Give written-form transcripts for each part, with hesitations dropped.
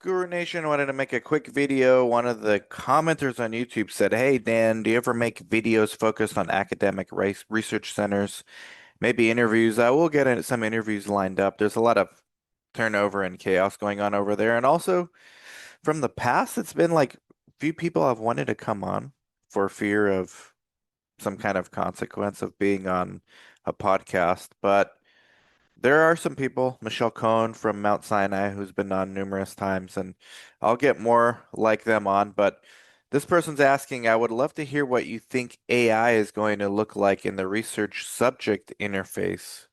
Guru Nation wanted to make a quick video. One of the commenters on YouTube said, "Hey Dan, do you ever make videos focused on academic research centers? Maybe interviews. I will get some interviews lined up. There's a lot of turnover and chaos going on over there. And also from the past, it's been like few people have wanted to come on for fear of some kind of consequence of being on a podcast. But there are some people, Michelle Cohn from Mount Sinai, who's been on numerous times, and I'll get more like them on. But this person's asking, I would love to hear what you think AI is going to look like in the research subject interface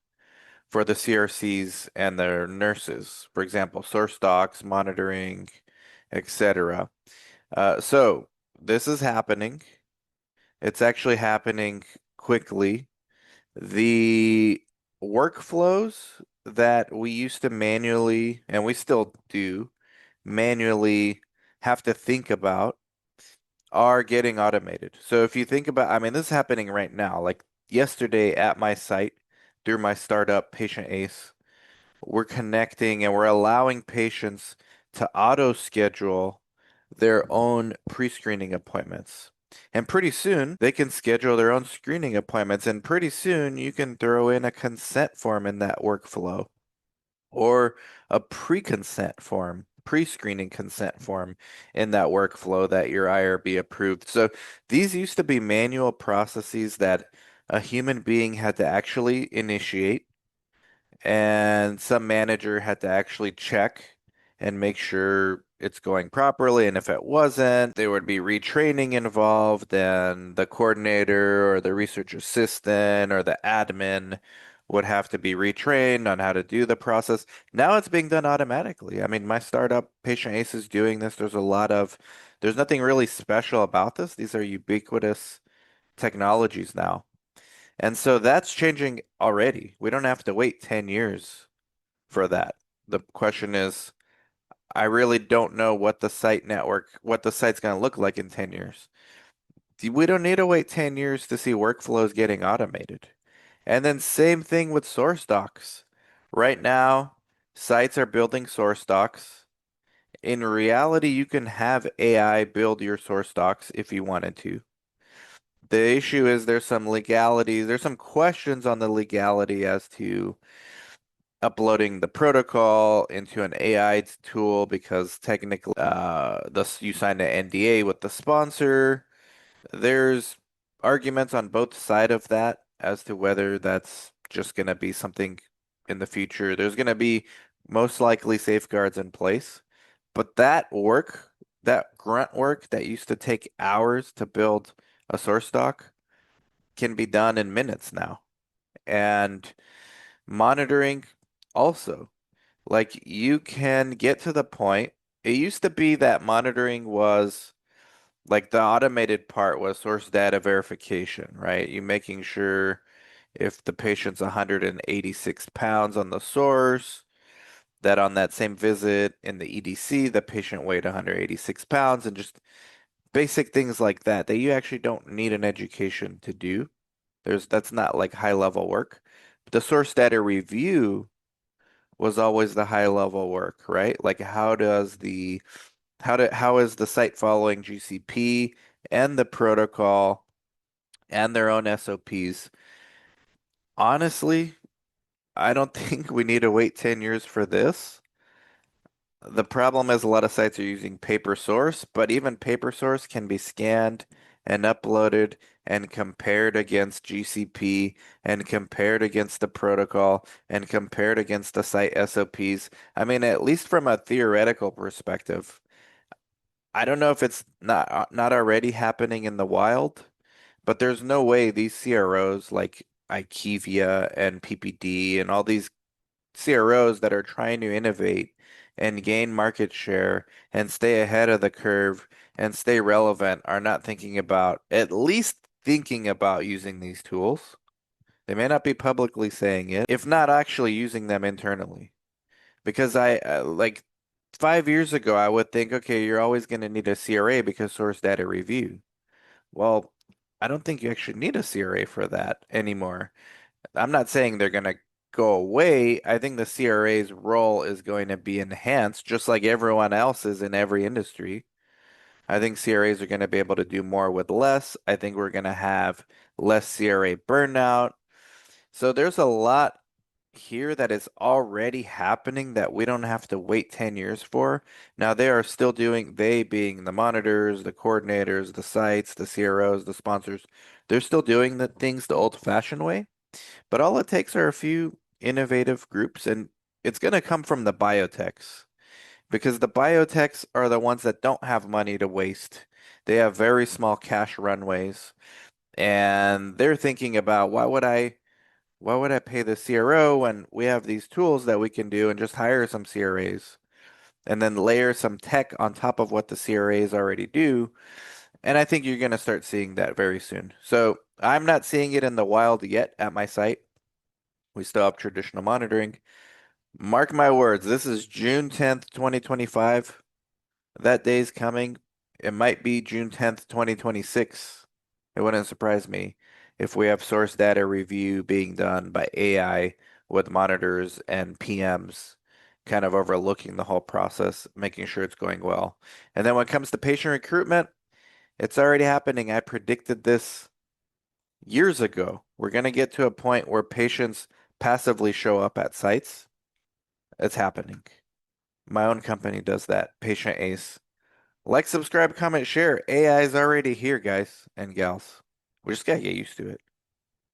for the CRCs and their nurses. For example, source docs, monitoring, etc. So this is happening. It's actually happening quickly. The workflows that we used to manually, and we still do, manually have to think about are getting automated. So if you think about, I mean, this is happening right now. Like yesterday at my site, through my startup, Patient Ace, we're connecting and we're allowing patients to auto schedule their own pre-screening appointments. And pretty soon they can schedule their own screening appointments. And pretty soon you can throw in a consent form in that workflow or a pre-consent form, pre-screening consent form in that workflow that your IRB approved. So these used to be manual processes that a human being had to actually initiate and some manager had to actually check and make sure it's going properly. And if it wasn't, there would be retraining involved, and the coordinator or the research assistant or the admin would have to be retrained on how to do the process. Now it's being done automatically. I mean, my startup, Patient Ace, is doing this. There's nothing really special about this. These are ubiquitous technologies now. And so that's changing already. We don't have to wait 10 years for that. The question is, I really don't know what the site's going to look like in 10 years. We don't need to wait 10 years to see workflows getting automated. And then same thing with source docs. Right now, sites are building source docs. In reality, you can have AI build your source docs if you wanted to. The issue is there's some questions on the legality as to uploading the protocol into an AI tool because technically, you signed an NDA with the sponsor. There's arguments on both side of that as to whether that's just going to be something in the future. There's going to be most likely safeguards in place, but that grunt work that used to take hours to build a source doc can be done in minutes now. And monitoring also. Like you can get to the point. It used to be that monitoring was like the automated part was source data verification, right? You making sure if the patient's 186 pounds on the source, that on that same visit in the EDC, the patient weighed 186 pounds and just basic things like that that you actually don't need an education to do. That's not like high level work. But the source data review was always the high level work, right? Like how is the site following GCP and the protocol and their own SOPs? Honestly, I don't think we need to wait 10 years for this. The problem is a lot of sites are using paper source, but even paper source can be scanned and uploaded and compared against GCP and compared against the protocol and compared against the site SOPs. I mean, at least from a theoretical perspective, I don't know if it's not already happening in the wild, but there's no way these CROs like IQVIA and PPD and all these CROs that are trying to innovate and gain market share and stay ahead of the curve and stay relevant are not at least thinking about using these tools. They may not be publicly saying it, if not actually using them internally. Because like 5 years ago, I would think, okay, you're always going to need a CRA because source data review. Well, I don't think you actually need a CRA for that anymore. I'm not saying they're going to go away. I think the CRA's role is going to be enhanced, just like everyone else's in every industry. I think CRAs are going to be able to do more with less. I think we're going to have less CRA burnout. So there's a lot here that is already happening that we don't have to wait 10 years for. Now they are still doing, they being the monitors, the coordinators, the sites, the CROs, the sponsors, they're still doing the things the old-fashioned way. But all it takes are a few innovative groups, and it's going to come from the biotechs because the biotechs are the ones that don't have money to waste. They have very small cash runways, and they're thinking about why would I pay the CRO when we have these tools that we can do and just hire some CRAs and then layer some tech on top of what the CRAs already do. And I think you're going to start seeing that very soon. So I'm not seeing it in the wild yet at my site. We still have traditional monitoring. Mark my words, this is June 10th, 2025. That day's coming. It might be June 10th, 2026. It wouldn't surprise me if we have source data review being done by AI with monitors and PMs kind of overlooking the whole process, making sure it's going well. And then when it comes to patient recruitment, it's already happening. I predicted this years ago. We're going to get to a point where patients passively show up at sites. It's happening. My own company does that, Patient Ace. Like, subscribe, comment, share. AI is already here, guys and gals. We just gotta get used to it.